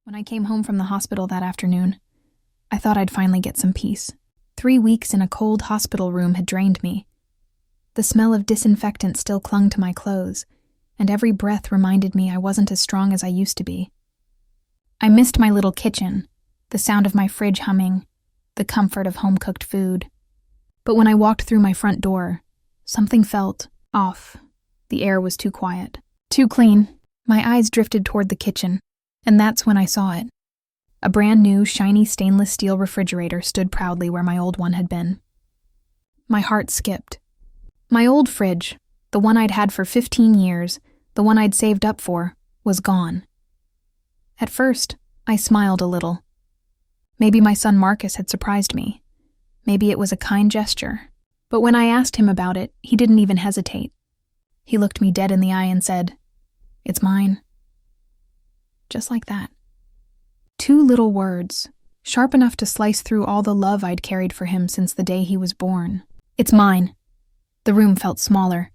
When I came home from the hospital that afternoon, I thought I'd finally get some peace. 3 weeks in a cold hospital room had drained me. The smell of disinfectant still clung to my clothes, and every breath reminded me I wasn't as strong as I used to be. I missed my little kitchen, the sound of my fridge humming, the comfort of home-cooked food. But when I walked through my front door, something felt off. The air was too quiet, too clean. My eyes drifted toward the kitchen, and that's when I saw it. A brand new, shiny stainless steel refrigerator stood proudly where my old one had been. My heart skipped. My old fridge, the one I'd had for 15 years, the one I'd saved up for, was gone. At first, I smiled a little. Maybe my son Marcus had surprised me. Maybe it was a kind gesture. But when I asked him about it, he didn't even hesitate. He looked me dead in the eye and said, "It's mine." Just like that. 2 little words, sharp enough to slice through all the love I'd carried for him since the day he was born. "It's mine." The room felt smaller.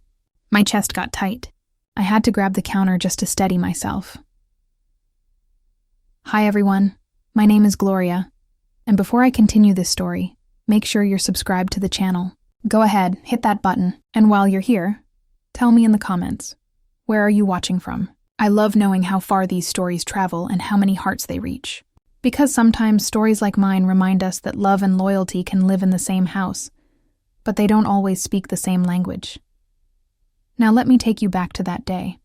My chest got tight. I had to grab the counter just to steady myself. Hi everyone, my name is Gloria, and before I continue this story, make sure you're subscribed to the channel. Go ahead, hit that button, and while you're here, tell me in the comments, where are you watching from? I love knowing how far these stories travel and how many hearts they reach. Because sometimes stories like mine remind us that love and loyalty can live in the same house, but they don't always speak the same language. Now let me take you back to that day.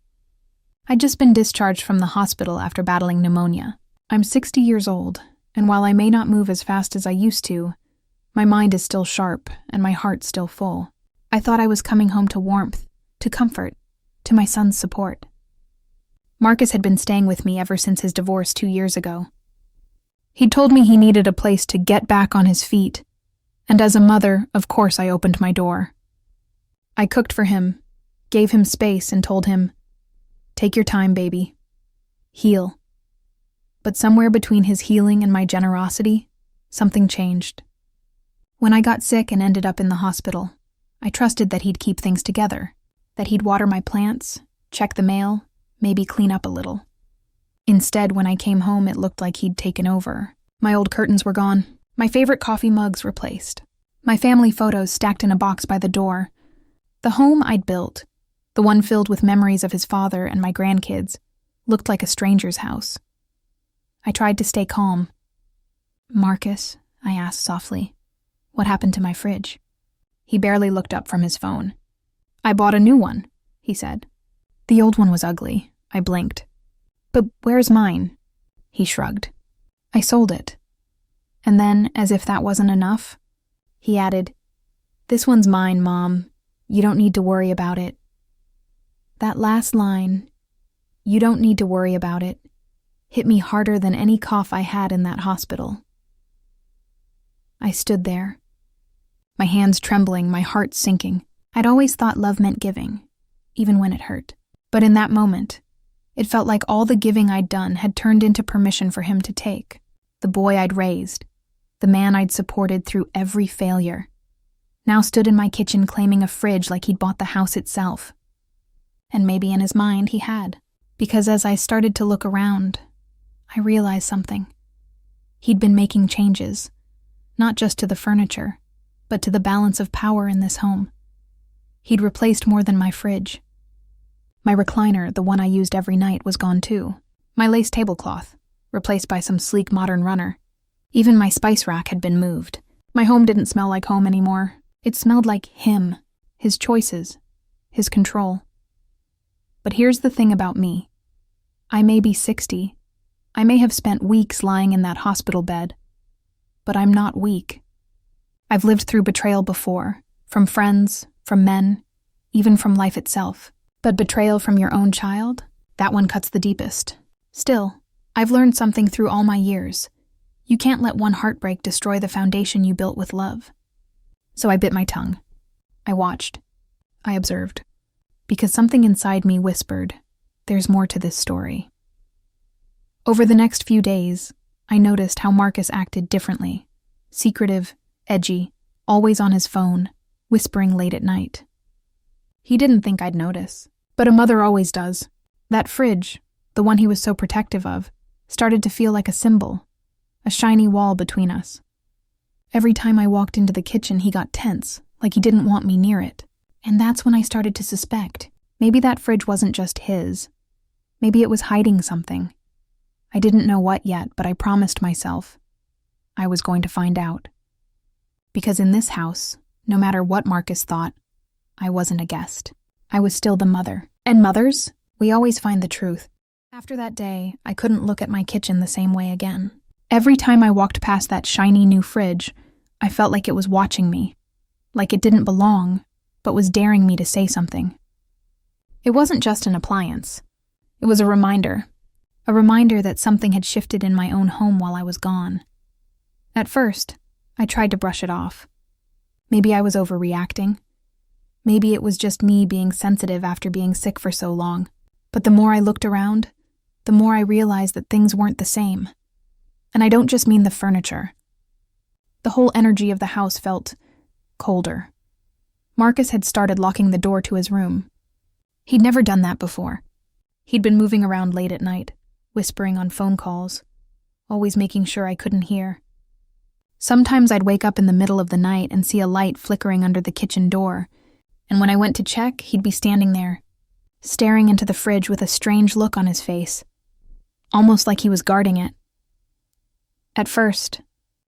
I'd just been discharged from the hospital after battling pneumonia. I'm 60 years old, and while I may not move as fast as I used to, my mind is still sharp and my heart still full. I thought I was coming home to warmth, to comfort, to my son's support. Marcus had been staying with me ever since his divorce 2 years ago. He'd told me he needed a place to get back on his feet, and as a mother, of course I opened my door. I cooked for him, gave him space, and told him, "Take your time, baby. Heal." But somewhere between his healing and my generosity, something changed. When I got sick and ended up in the hospital, I trusted that he'd keep things together, that he'd water my plants, check the mail, maybe clean up a little. Instead, when I came home, it looked like he'd taken over. My old curtains were gone, my favorite coffee mugs replaced, my family photos stacked in a box by the door. The home I'd built, the one filled with memories of his father and my grandkids, looked like a stranger's house. I tried to stay calm. "Marcus," I asked softly, "what happened to my fridge?" He barely looked up from his phone. "I bought a new one," he said. "The old one was ugly." I blinked. "But where's mine?" He shrugged. "I sold it." And then, as if that wasn't enough, he added, "This one's mine, Mom. You don't need to worry about it." That last line, "You don't need to worry about it," hit me harder than any cough I had in that hospital. I stood there, my hands trembling, my heart sinking. I'd always thought love meant giving, even when it hurt. But in that moment, it felt like all the giving I'd done had turned into permission for him to take. The boy I'd raised, the man I'd supported through every failure, now stood in my kitchen claiming a fridge like he'd bought the house itself. And maybe in his mind he had, because as I started to look around, I realized something. He'd been making changes, not just to the furniture, but to the balance of power in this home. He'd replaced more than my fridge. My recliner, the one I used every night, was gone too. My lace tablecloth, replaced by some sleek modern runner. Even my spice rack had been moved. My home didn't smell like home anymore. It smelled like him, his choices, his control. But here's the thing about me. I may be 60. I may have spent weeks lying in that hospital bed. But I'm not weak. I've lived through betrayal before, from friends, from men, even from life itself. But betrayal from your own child? That one cuts the deepest. Still, I've learned something through all my years. You can't let one heartbreak destroy the foundation you built with love. So I bit my tongue. I watched. I observed. Because something inside me whispered, there's more to this story. Over the next few days, I noticed how Marcus acted differently. Secretive, edgy, always on his phone, whispering late at night. He didn't think I'd notice. But a mother always does. That fridge, the one he was so protective of, started to feel like a symbol, a shiny wall between us. Every time I walked into the kitchen, he got tense, like he didn't want me near it. And that's when I started to suspect. Maybe that fridge wasn't just his. Maybe it was hiding something. I didn't know what yet, but I promised myself I was going to find out. Because in this house, no matter what Marcus thought, I wasn't a guest. I was still the mother. And mothers, we always find the truth. After that day, I couldn't look at my kitchen the same way again. Every time I walked past that shiny new fridge, I felt like it was watching me, like it didn't belong, but was daring me to say something. It wasn't just an appliance. It was a reminder that something had shifted in my own home while I was gone. At first, I tried to brush it off. Maybe I was overreacting. Maybe it was just me being sensitive after being sick for so long. But the more I looked around, the more I realized that things weren't the same. And I don't just mean the furniture. The whole energy of the house felt colder. Marcus had started locking the door to his room. He'd never done that before. He'd been moving around late at night, whispering on phone calls, always making sure I couldn't hear. Sometimes I'd wake up in the middle of the night and see a light flickering under the kitchen door, and when I went to check, he'd be standing there, staring into the fridge with a strange look on his face, almost like he was guarding it. At first,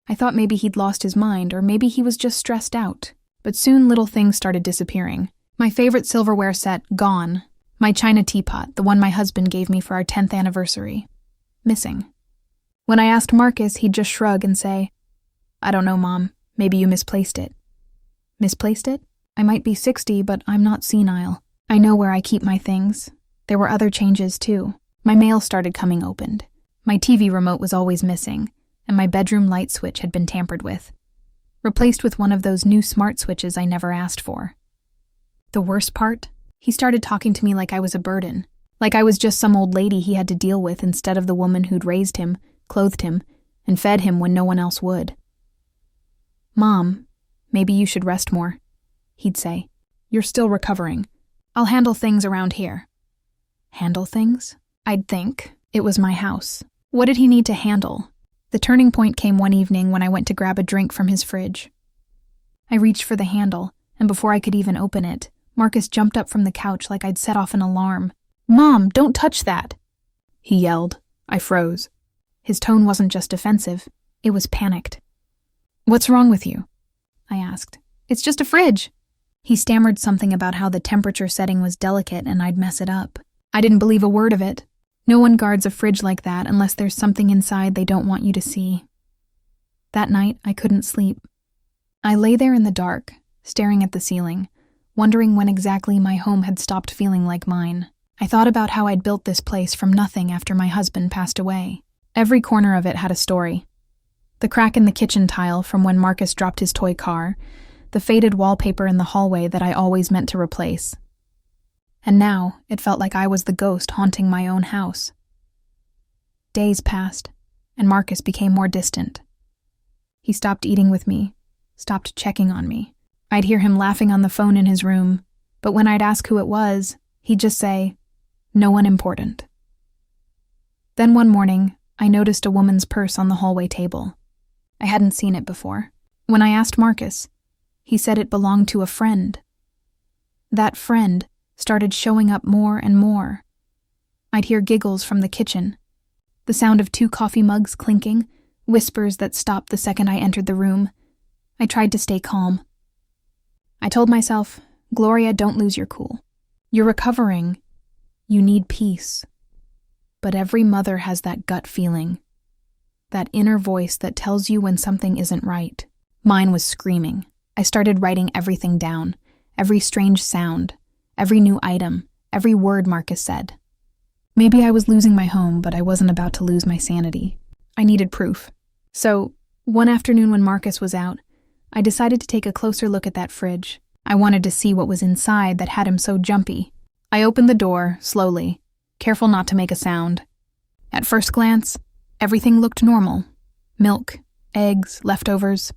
I thought maybe he'd lost his mind, or maybe he was just stressed out, but soon little things started disappearing. My favorite silverware set, gone. My china teapot, the one my husband gave me for our 10th anniversary, missing. When I asked Marcus, he'd just shrug and say, "I don't know, Mom. Maybe you misplaced it." Misplaced it? I might be 60, but I'm not senile. I know where I keep my things. There were other changes, too. My mail started coming opened. My TV remote was always missing, and my bedroom light switch had been tampered with, replaced with one of those new smart switches I never asked for. The worst part? He started talking to me like I was a burden, like I was just some old lady he had to deal with instead of the woman who'd raised him, clothed him, and fed him when no one else would. "Mom, maybe you should rest more," he'd say. "You're still recovering. I'll handle things around here." Handle things? I'd think. It was my house. What did he need to handle? The turning point came one evening when I went to grab a drink from his fridge. I reached for the handle, and before I could even open it, Marcus jumped up from the couch like I'd set off an alarm. "Mom, don't touch that!" he yelled. I froze. His tone wasn't just defensive, it was panicked. "What's wrong with you?" I asked. "It's just a fridge." He stammered something about how the temperature setting was delicate and I'd mess it up. I didn't believe a word of it. No one guards a fridge like that unless there's something inside they don't want you to see. That night, I couldn't sleep. I lay there in the dark, staring at the ceiling, wondering when exactly my home had stopped feeling like mine. I thought about how I'd built this place from nothing after my husband passed away. Every corner of it had a story. The crack in the kitchen tile from when Marcus dropped his toy car, the faded wallpaper in the hallway that I always meant to replace. And now, it felt like I was the ghost haunting my own house. Days passed, and Marcus became more distant. He stopped eating with me, stopped checking on me. I'd hear him laughing on the phone in his room, but when I'd ask who it was, he'd just say, "No one important." Then one morning, I noticed a woman's purse on the hallway table. I hadn't seen it before. When I asked Marcus, he said it belonged to a friend. That friend started showing up more and more. I'd hear giggles from the kitchen, the sound of 2 coffee mugs clinking, whispers that stopped the second I entered the room. I tried to stay calm. I told myself, "Gloria, don't lose your cool. You're recovering. You need peace." But every mother has that gut feeling, that inner voice that tells you when something isn't right. Mine was screaming. I started writing everything down, every strange sound, every new item, every word Marcus said. Maybe I was losing my home, but I wasn't about to lose my sanity. I needed proof. So, one afternoon when Marcus was out, I decided to take a closer look at that fridge. I wanted to see what was inside that had him so jumpy. I opened the door, slowly, careful not to make a sound. At first glance, everything looked normal. Milk, eggs, leftovers.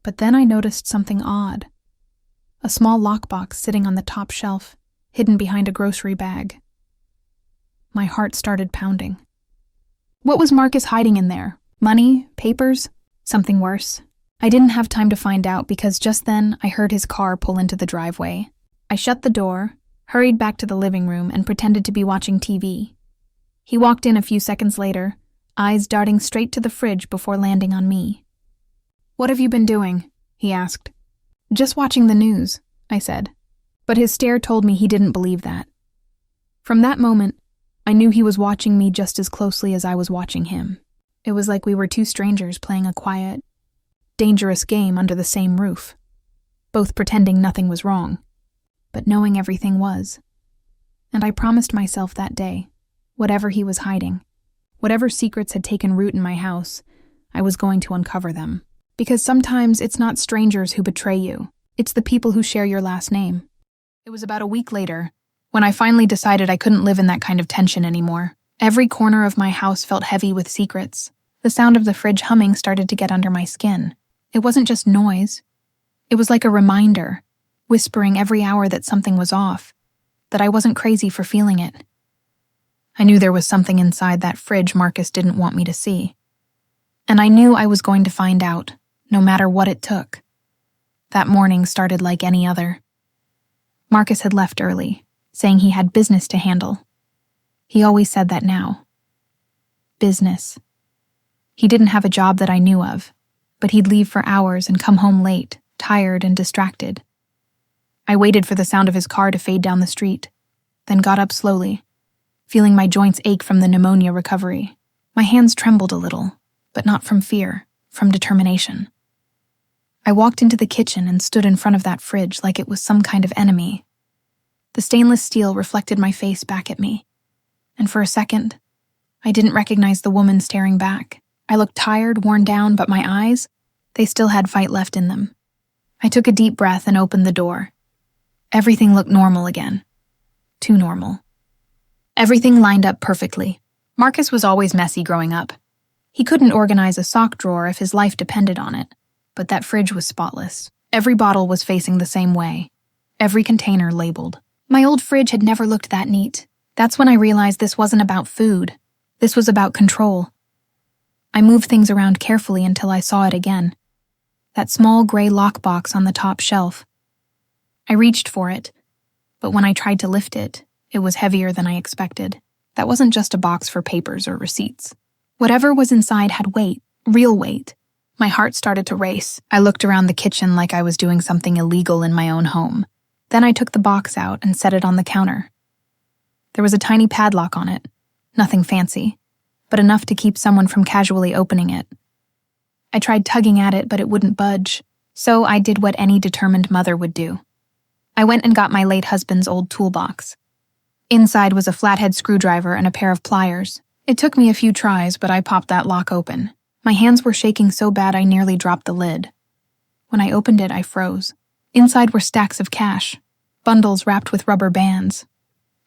But then I noticed something odd. A small lockbox sitting on the top shelf, hidden behind a grocery bag. My heart started pounding. What was Marcus hiding in there? Money? Papers? Something worse? I didn't have time to find out because just then I heard his car pull into the driveway. I shut the door, hurried back to the living room, and pretended to be watching TV. He walked in a few seconds later, eyes darting straight to the fridge before landing on me. "What have you been doing?" he asked. "Just watching the news," I said. But his stare told me he didn't believe that. From that moment, I knew he was watching me just as closely as I was watching him. It was like we were two strangers playing a quiet, dangerous game under the same roof, both pretending nothing was wrong, but knowing everything was. And I promised myself that day, whatever he was hiding, whatever secrets had taken root in my house, I was going to uncover them. Because sometimes it's not strangers who betray you, it's the people who share your last name. It was about a week later, when I finally decided I couldn't live in that kind of tension anymore. Every corner of my house felt heavy with secrets. The sound of the fridge humming started to get under my skin. It wasn't just noise. It was like a reminder, whispering every hour that something was off, that I wasn't crazy for feeling it. I knew there was something inside that fridge Marcus didn't want me to see. And I knew I was going to find out, no matter what it took. That morning started like any other. Marcus had left early, saying he had business to handle. He always said that now. Business. He didn't have a job that I knew of, but he'd leave for hours and come home late, tired and distracted. I waited for the sound of his car to fade down the street, then got up slowly, feeling my joints ache from the pneumonia recovery. My hands trembled a little, but not from fear, from determination. I walked into the kitchen and stood in front of that fridge like it was some kind of enemy. The stainless steel reflected my face back at me, and for a second, I didn't recognize the woman staring back. I looked tired, worn down, but my eyes, they still had fight left in them. I took a deep breath and opened the door. Everything looked normal again. Too normal. Everything lined up perfectly. Marcus was always messy growing up. He couldn't organize a sock drawer if his life depended on it, but that fridge was spotless. Every bottle was facing the same way. Every container labeled. My old fridge had never looked that neat. That's when I realized this wasn't about food. This was about control. I moved things around carefully until I saw it again. That small gray lockbox on the top shelf. I reached for it, but when I tried to lift it, it was heavier than I expected. That wasn't just a box for papers or receipts. Whatever was inside had weight, real weight. My heart started to race. I looked around the kitchen like I was doing something illegal in my own home. Then I took the box out and set it on the counter. There was a tiny padlock on it. Nothing fancy, but enough to keep someone from casually opening it. I tried tugging at it, but it wouldn't budge, so I did what any determined mother would do. I went and got my late husband's old toolbox. Inside was a flathead screwdriver and a pair of pliers. It took me a few tries, but I popped that lock open. My hands were shaking so bad I nearly dropped the lid. When I opened it, I froze. Inside were stacks of cash, bundles wrapped with rubber bands.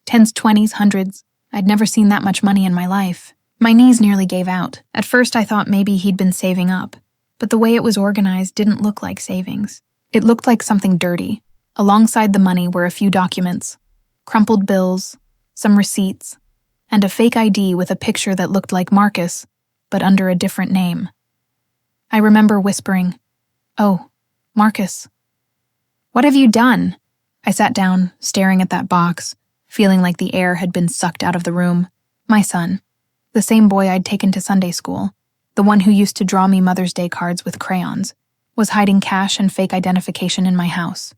Tens, 20s, hundreds. I'd never seen that much money in my life. My knees nearly gave out. At first I thought maybe he'd been saving up, but the way it was organized didn't look like savings. It looked like something dirty. Alongside the money were a few documents, crumpled bills, some receipts, and a fake ID with a picture that looked like Marcus, but under a different name. I remember whispering, "Oh, Marcus. What have you done?" I sat down, staring at that box, feeling like the air had been sucked out of the room. My son, the same boy I'd taken to Sunday school, the one who used to draw me Mother's Day cards with crayons, was hiding cash and fake identification in my house.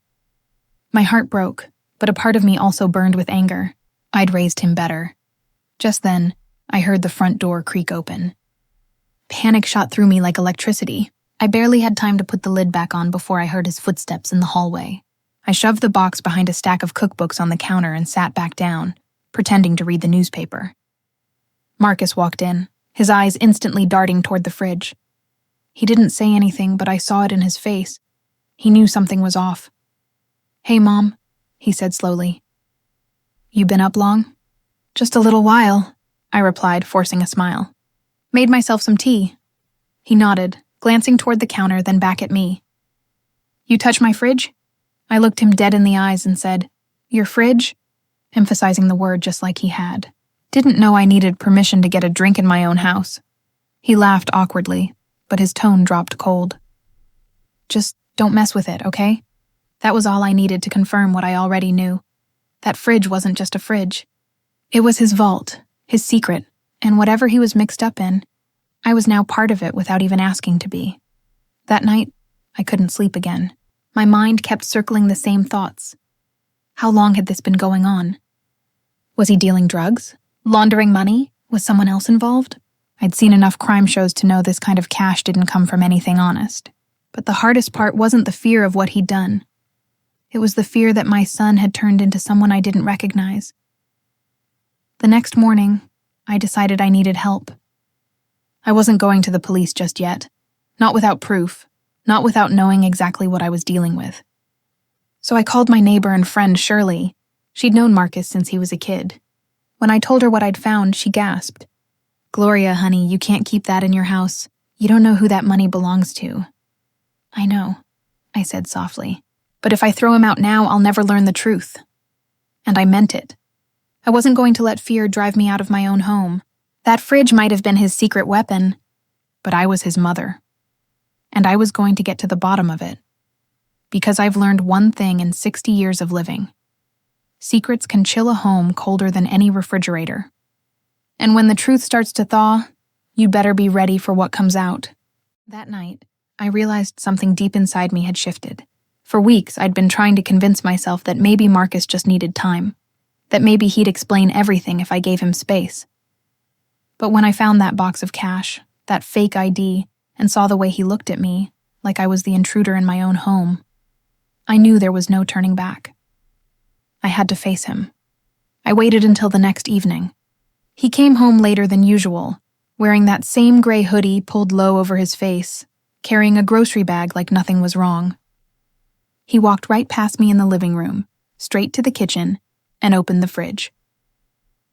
My heart broke, but a part of me also burned with anger. I'd raised him better. Just then, I heard the front door creak open. Panic shot through me like electricity. I barely had time to put the lid back on before I heard his footsteps in the hallway. I shoved the box behind a stack of cookbooks on the counter and sat back down, pretending to read the newspaper. Marcus walked in, his eyes instantly darting toward the fridge. He didn't say anything, but I saw it in his face. He knew something was off. "Hey, Mom," he said slowly. "You been up long?" "Just a little while," I replied, forcing a smile. "Made myself some tea." He nodded, glancing toward the counter, then back at me. "You touch my fridge?" I looked him dead in the eyes and said, "Your fridge?" emphasizing the word just like he had. Didn't know I needed permission to get a drink in my own house. He laughed awkwardly, but his tone dropped cold. Just don't mess with it, okay? That was all I needed to confirm what I already knew. That fridge wasn't just a fridge. It was his vault, his secret, and whatever he was mixed up in, I was now part of it without even asking to be. That night, I couldn't sleep again. My mind kept circling the same thoughts. How long had this been going on? Was he dealing drugs? Laundering money? Was someone else involved? I'd seen enough crime shows to know this kind of cash didn't come from anything honest. But the hardest part wasn't the fear of what he'd done. It was the fear that my son had turned into someone I didn't recognize. The next morning, I decided I needed help. I wasn't going to the police just yet. Not without proof. Not without knowing exactly what I was dealing with. So I called my neighbor and friend Shirley. She'd known Marcus since he was a kid. When I told her what I'd found, she gasped. "Gloria, honey, you can't keep that in your house. You don't know who that money belongs to." "I know," I said softly. "But if I throw him out now, I'll never learn the truth." And I meant it. I wasn't going to let fear drive me out of my own home. That fridge might have been his secret weapon, but I was his mother. And I was going to get to the bottom of it. Because I've learned one thing in 60 years of living. Secrets can chill a home colder than any refrigerator. And when the truth starts to thaw, you'd better be ready for what comes out. That night, I realized something deep inside me had shifted. For weeks, I'd been trying to convince myself that maybe Marcus just needed time. That maybe he'd explain everything if I gave him space. But when I found that box of cash, that fake ID, and saw the way he looked at me, like I was the intruder in my own home, I knew there was no turning back. I had to face him. I waited until the next evening. He came home later than usual, wearing that same gray hoodie pulled low over his face, carrying a grocery bag like nothing was wrong. He walked right past me in the living room, straight to the kitchen, and opened the fridge.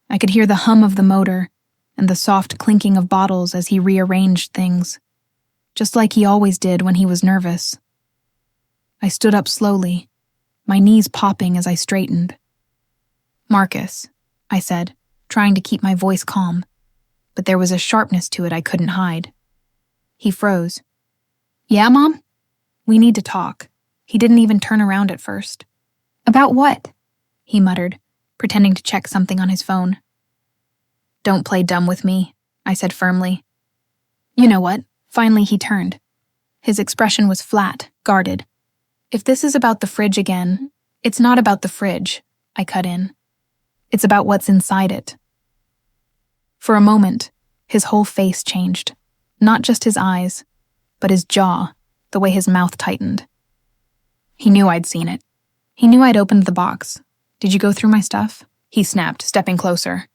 I could hear the hum of the motor and the soft clinking of bottles as he rearranged things, just like he always did when he was nervous. I stood up slowly, my knees popping as I straightened. "Marcus," I said, trying to keep my voice calm, but there was a sharpness to it I couldn't hide. He froze. "Yeah, Mom? We need to talk." He didn't even turn around at first. "About what?" he muttered, pretending to check something on his phone. "Don't play dumb with me," I said firmly. You know what? Finally he turned. His expression was flat, guarded. "If this is about the fridge again, it's not about the fridge," I cut in. "It's about what's inside it." For a moment, his whole face changed. Not just his eyes, but his jaw, the way his mouth tightened. He knew I'd seen it. He knew I'd opened the box. "Did you go through my stuff?" he snapped, stepping closer.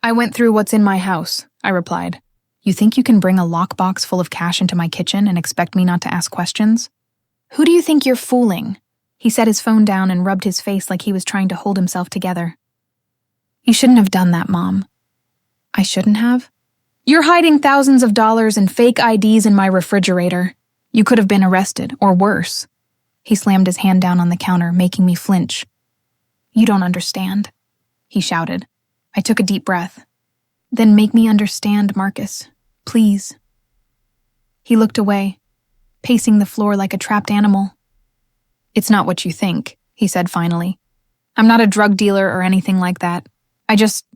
"I went through what's in my house," I replied. "You think you can bring a lockbox full of cash into my kitchen and expect me not to ask questions? Who do you think you're fooling?" He set his phone down and rubbed his face like he was trying to hold himself together. "You shouldn't have done that, Mom." "I shouldn't have?" "You're hiding thousands of dollars and fake IDs in my refrigerator. You could have been arrested, or worse." He slammed his hand down on the counter, making me flinch. "You don't understand," he shouted. I took a deep breath. "Then make me understand, Marcus. Please." He looked away, pacing the floor like a trapped animal. "It's not what you think," he said finally. "I'm not a drug dealer or anything like that. I just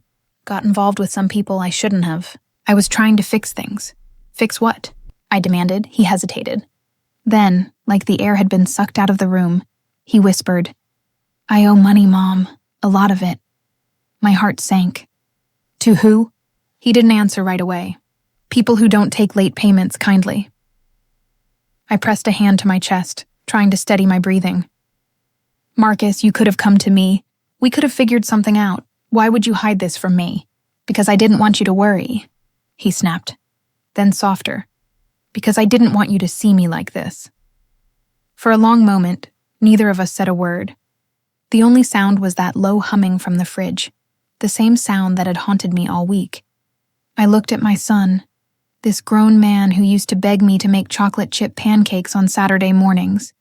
got involved with some people I shouldn't have. I was trying to fix things." "Fix what?" I demanded. He hesitated. Then, like the air had been sucked out of the room, he whispered, "I owe money, Mom. A lot of it." My heart sank. "To who?" He didn't answer right away. "People who don't take late payments kindly." I pressed a hand to my chest, trying to steady my breathing. "Marcus, you could have come to me. We could have figured something out. Why would you hide this from me?" "Because I didn't want you to worry," he snapped. Then softer. "Because I didn't want you to see me like this." For a long moment, neither of us said a word. The only sound was that low humming from the fridge, the same sound that had haunted me all week. I looked at my son, this grown man who used to beg me to make chocolate chip pancakes on Saturday mornings,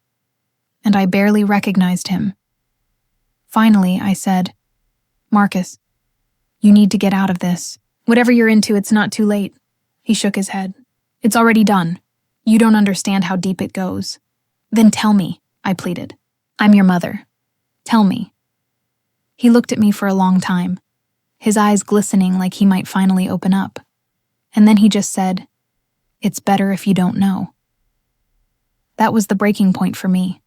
and I barely recognized him. Finally, I said, "Marcus, You need to get out of this. Whatever you're into, it's not too late. He shook his head. It's already done. You don't understand how deep it goes. Then tell me, I pleaded. I'm your mother. Tell me. He looked at me for a long time, his eyes glistening like he might finally open up. And then he just said, "It's better if you don't know." That was the breaking point for me.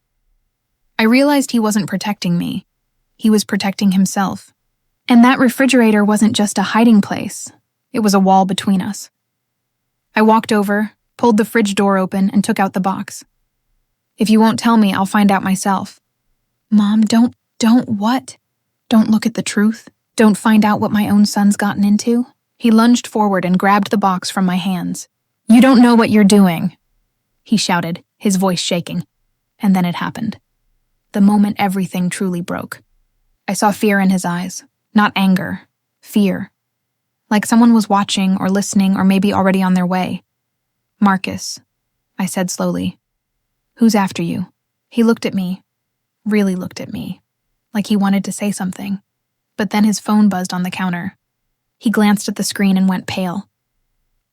I realized he wasn't protecting me. He was protecting himself. And that refrigerator wasn't just a hiding place. It was a wall between us. I walked over, pulled the fridge door open, and took out the box. If you won't tell me, I'll find out myself. Mom, don't what? Don't look at the truth? Don't find out what my own son's gotten into? He lunged forward and grabbed the box from my hands. You don't know what you're doing, he shouted, his voice shaking. And then it happened. The moment everything truly broke. I saw fear in his eyes, not anger, fear. Like someone was watching or listening or maybe already on their way. Marcus, I said slowly. Who's after you? He looked at me, really looked at me, like he wanted to say something. But then his phone buzzed on the counter. He glanced at the screen and went pale.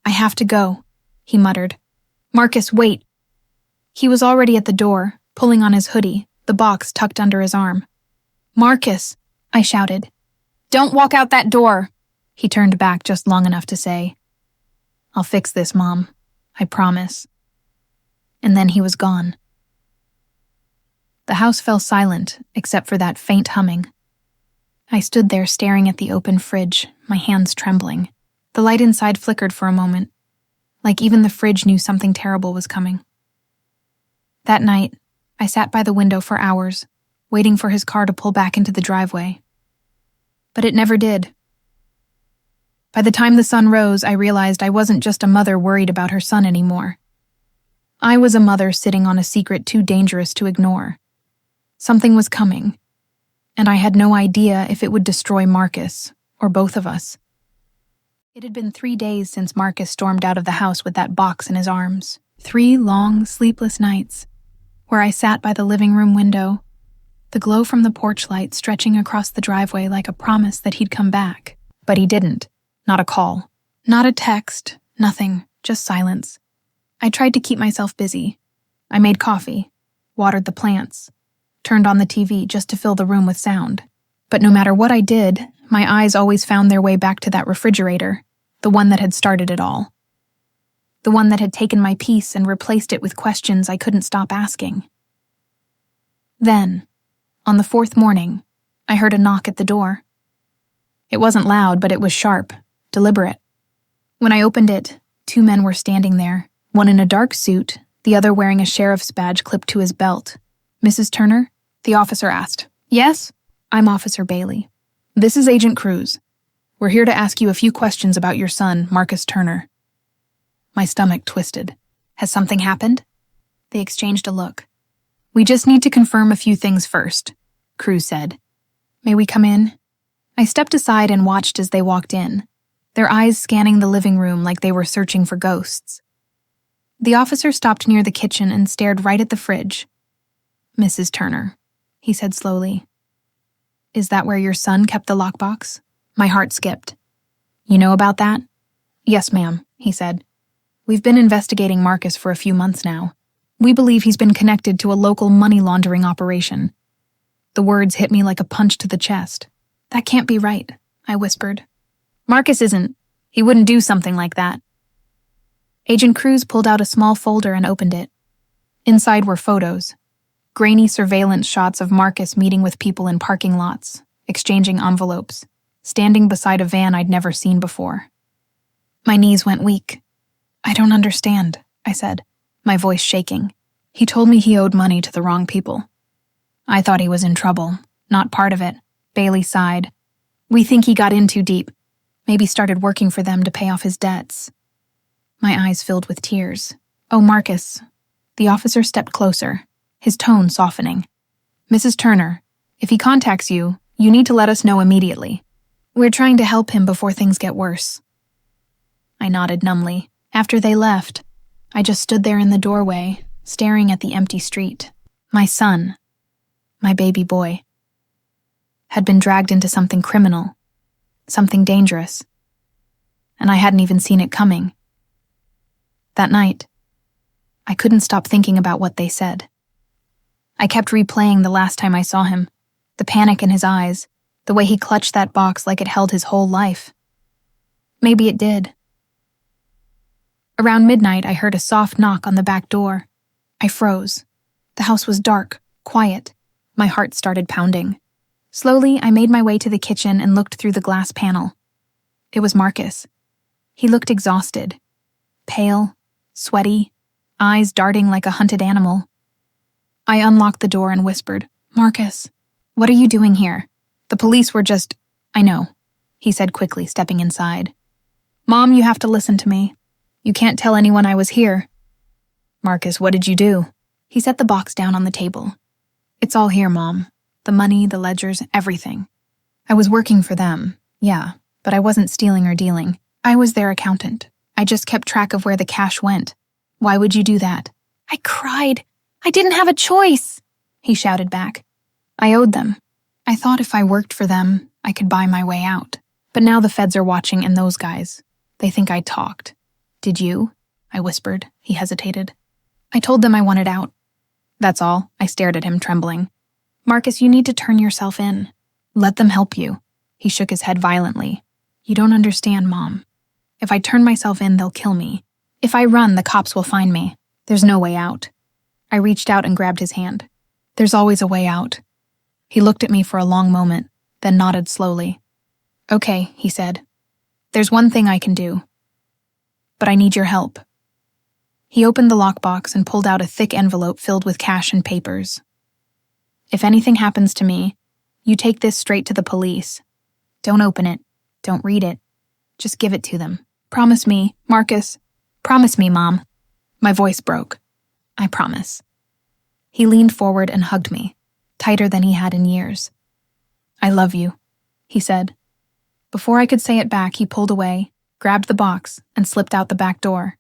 I have to go, he muttered. Marcus, wait. He was already at the door, pulling on his hoodie, the box tucked under his arm. Marcus, I shouted. Don't walk out that door. He turned back just long enough to say, I'll fix this, Mom. I promise. And then he was gone. The house fell silent, except for that faint humming. I stood there staring at the open fridge, my hands trembling. The light inside flickered for a moment, like even the fridge knew something terrible was coming. That night, I sat by the window for hours, waiting for his car to pull back into the driveway. But it never did. By the time the sun rose, I realized I wasn't just a mother worried about her son anymore. I was a mother sitting on a secret too dangerous to ignore. Something was coming, and I had no idea if it would destroy Marcus, or both of us. It had been 3 days since Marcus stormed out of the house with that box in his arms. 3 long, sleepless nights, where I sat by the living room window, the glow from the porch light stretching across the driveway like a promise that he'd come back. But he didn't. Not a call. Not a text. Nothing. Just silence. I tried to keep myself busy. I made coffee, watered the plants, turned on the TV just to fill the room with sound. But no matter what I did, my eyes always found their way back to that refrigerator, the one that had started it all. The one that had taken my peace and replaced it with questions I couldn't stop asking. Then, on the 4th morning, I heard a knock at the door. It wasn't loud, but it was sharp, deliberate. When I opened it, 2 men were standing there, one in a dark suit, the other wearing a sheriff's badge clipped to his belt. Mrs. Turner? The officer asked. Yes? I'm Officer Bailey. This is Agent Cruz. We're here to ask you a few questions about your son, Marcus Turner. My stomach twisted. Has something happened? They exchanged a look. We just need to confirm a few things first, Cruz said. May we come in? I stepped aside and watched as they walked in, their eyes scanning the living room like they were searching for ghosts. The officer stopped near the kitchen and stared right at the fridge. Mrs. Turner, he said slowly. Is that where your son kept the lockbox? My heart skipped. You know about that? Yes, ma'am, he said. We've been investigating Marcus for a few months now. We believe he's been connected to a local money laundering operation. The words hit me like a punch to the chest. That can't be right, I whispered. Marcus isn't. He wouldn't do something like that. Agent Cruz pulled out a small folder and opened it. Inside were photos. Grainy surveillance shots of Marcus meeting with people in parking lots, exchanging envelopes, standing beside a van I'd never seen before. My knees went weak. I don't understand, I said, my voice shaking. He told me he owed money to the wrong people. I thought he was in trouble, not part of it. Bailey sighed. We think he got in too deep. Maybe started working for them to pay off his debts. My eyes filled with tears. Oh, Marcus. The officer stepped closer, his tone softening. Mrs. Turner, if he contacts you, you need to let us know immediately. We're trying to help him before things get worse. I nodded numbly. After they left, I just stood there in the doorway, staring at the empty street. My son, my baby boy, had been dragged into something criminal, something dangerous. And I hadn't even seen it coming. That night, I couldn't stop thinking about what they said. I kept replaying the last time I saw him, the panic in his eyes, the way he clutched that box like it held his whole life. Maybe it did. Around midnight, I heard a soft knock on the back door. I froze. The house was dark, quiet. My heart started pounding. Slowly, I made my way to the kitchen and looked through the glass panel. It was Marcus. He looked exhausted, pale, sweaty, eyes darting like a hunted animal. I unlocked the door and whispered, "Marcus, what are you doing here? The police were just—" "I know," he said quickly, stepping inside. "Mom, you have to listen to me. You can't tell anyone I was here." "Marcus, what did you do?" He set the box down on the table. "It's all here, Mom. The money, the ledgers, everything. I was working for them, yeah, but I wasn't stealing or dealing. I was their accountant. I just kept track of where the cash went. Why would you do that?" I cried. "I didn't have a choice," he shouted back. "I owed them. I thought if I worked for them, I could buy my way out. But now the feds are watching, and those guys, they think I talked." "Did you?" I whispered. He hesitated. "I told them I wanted out. That's all." I stared at him, trembling. "Marcus, you need to turn yourself in. Let them help you." He shook his head violently. "You don't understand, Mom. If I turn myself in, they'll kill me. If I run, the cops will find me. There's no way out." I reached out and grabbed his hand. "There's always a way out." He looked at me for a long moment, then nodded slowly. "Okay," he said. "There's one thing I can do. But I need your help." He opened the lockbox and pulled out a thick envelope filled with cash and papers. "If anything happens to me, you take this straight to the police. Don't open it. Don't read it. Just give it to them. Promise me, Marcus. Promise me, Mom." My voice broke. "I promise." He leaned forward and hugged me, tighter than he had in years. "I love you," he said. Before I could say it back, he pulled away, grabbed the box, and slipped out the back door.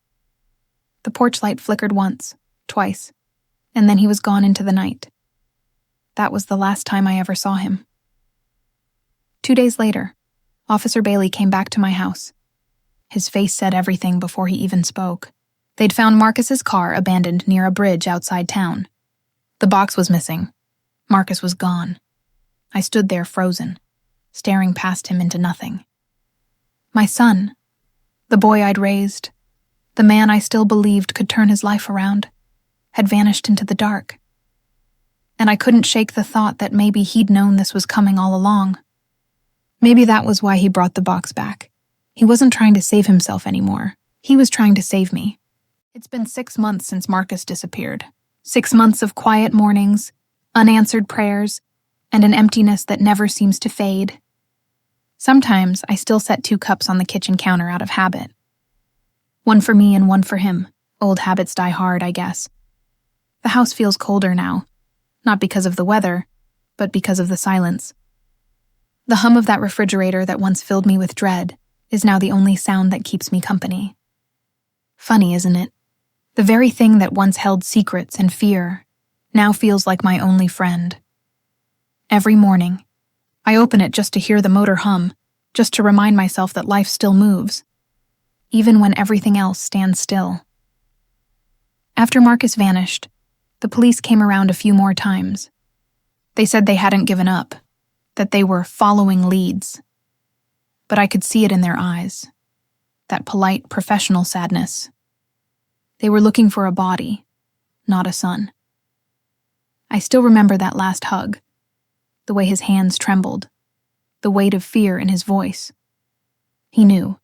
The porch light flickered once, twice, and then he was gone into the night. That was the last time I ever saw him. 2 days later, Officer Bailey came back to my house. His face said everything before he even spoke. They'd found Marcus's car abandoned near a bridge outside town. The box was missing. Marcus was gone. I stood there frozen, staring past him into nothing. My son, the boy I'd raised, the man I still believed could turn his life around, had vanished into the dark. And I couldn't shake the thought that maybe he'd known this was coming all along. Maybe that was why he brought the box back. He wasn't trying to save himself anymore. He was trying to save me. It's been 6 months since Marcus disappeared. 6 months of quiet mornings, unanswered prayers, and an emptiness that never seems to fade. Sometimes I still set 2 cups on the kitchen counter out of habit. One for me and one for him. Old habits die hard, I guess. The house feels colder now, not because of the weather, but because of the silence. The hum of that refrigerator that once filled me with dread is now the only sound that keeps me company. Funny, isn't it? The very thing that once held secrets and fear now feels like my only friend. Every morning, I open it just to hear the motor hum, just to remind myself that life still moves, even when everything else stands still. After Marcus vanished, the police came around a few more times. They said they hadn't given up, that they were following leads. But I could see it in their eyes, that polite, professional sadness. They were looking for a body, not a son. I still remember that last hug, the way his hands trembled, the weight of fear in his voice. He knew.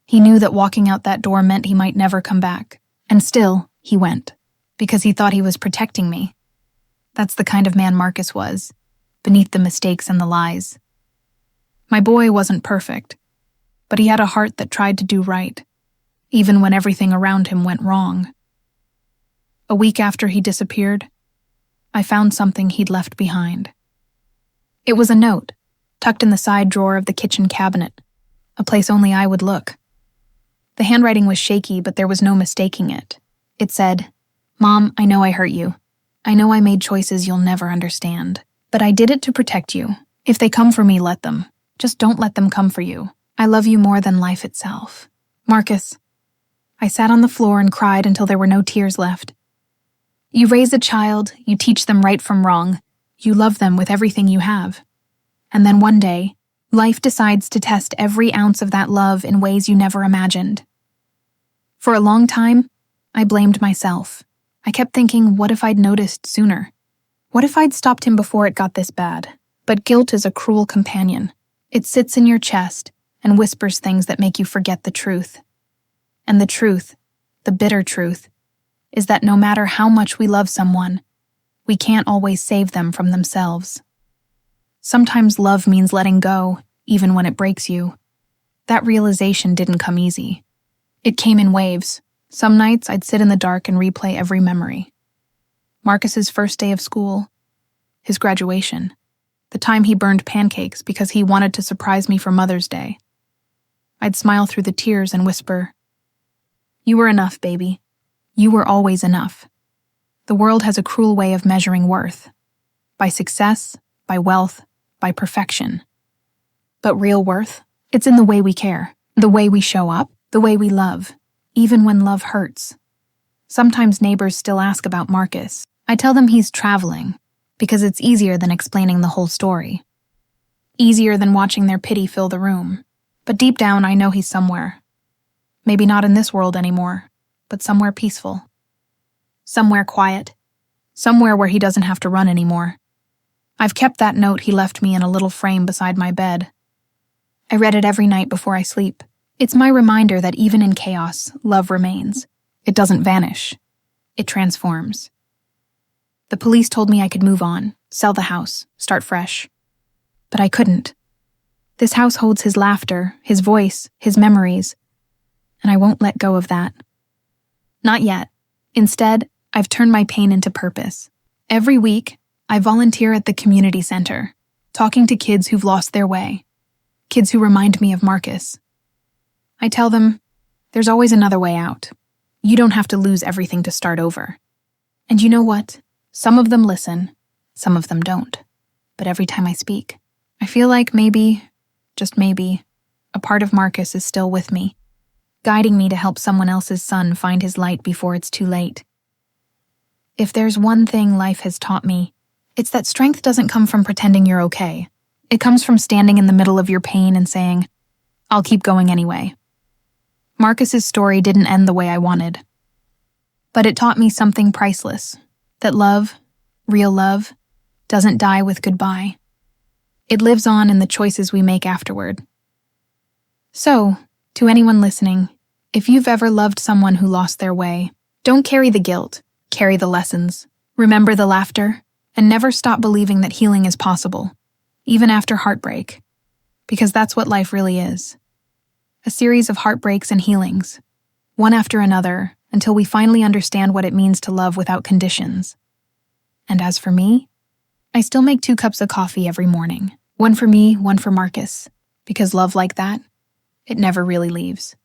He knew that walking out that door meant he might never come back. And still, he went, because he thought he was protecting me. That's the kind of man Marcus was, beneath the mistakes and the lies. My boy wasn't perfect, but he had a heart that tried to do right, even when everything around him went wrong. A week after he disappeared, I found something he'd left behind. It was a note, tucked in the side drawer of the kitchen cabinet, a place only I would look. The handwriting was shaky, but there was no mistaking it. It said, "Mom, I know I hurt you. I know I made choices you'll never understand. But I did it to protect you. If they come for me, let them. Just don't let them come for you. I love you more than life itself. Marcus. I sat on the floor and cried until there were no tears left. You raise a child, you teach them right from wrong, you love them with everything you have. And then one day, life decides to test every ounce of that love in ways you never imagined. For a long time, I blamed myself. I kept thinking, what if I'd noticed sooner? What if I'd stopped him before it got this bad? But guilt is a cruel companion. It sits in your chest and whispers things that make you forget the truth. And the truth, the bitter truth, is that no matter how much we love someone, we can't always save them from themselves. Sometimes love means letting go, even when it breaks you. That realization didn't come easy. It came in waves. Some nights I'd sit in the dark and replay every memory. Marcus's first day of school, his graduation, the time he burned pancakes because he wanted to surprise me for Mother's Day. I'd smile through the tears and whisper, "You were enough, baby. You were always enough." The world has a cruel way of measuring worth. By success, by wealth, by perfection. But real worth? It's in the way we care, the way we show up, the way we love, even when love hurts. Sometimes neighbors still ask about Marcus. I tell them he's traveling, because it's easier than explaining the whole story. Easier than watching their pity fill the room. But deep down, I know he's somewhere. Maybe not in this world anymore, but somewhere peaceful. Somewhere quiet. Somewhere where he doesn't have to run anymore. I've kept that note he left me in a little frame beside my bed. I read it every night before I sleep. It's my reminder that even in chaos, love remains. It doesn't vanish. It transforms. The police told me I could move on, sell the house, start fresh. But I couldn't. This house holds his laughter, his voice, his memories, and I won't let go of that. Not yet. Instead, I've turned my pain into purpose. Every week, I volunteer at the community center, talking to kids who've lost their way, kids who remind me of Marcus. I tell them, there's always another way out. You don't have to lose everything to start over. And you know what? Some of them listen, some of them don't. But every time I speak, I feel like maybe, just maybe, a part of Marcus is still with me, guiding me to help someone else's son find his light before it's too late. If there's one thing life has taught me, it's that strength doesn't come from pretending you're okay. It comes from standing in the middle of your pain and saying, I'll keep going anyway. Marcus's story didn't end the way I wanted. But it taught me something priceless, that love, real love, doesn't die with goodbye. It lives on in the choices we make afterward. So, to anyone listening, if you've ever loved someone who lost their way, don't carry the guilt, carry the lessons, remember the laughter, and never stop believing that healing is possible, even after heartbreak, because that's what life really is. A series of heartbreaks and healings, one after another, until we finally understand what it means to love without conditions. And as for me, I still make 2 cups of coffee every morning, one for me, one for Marcus, because love like that, it never really leaves.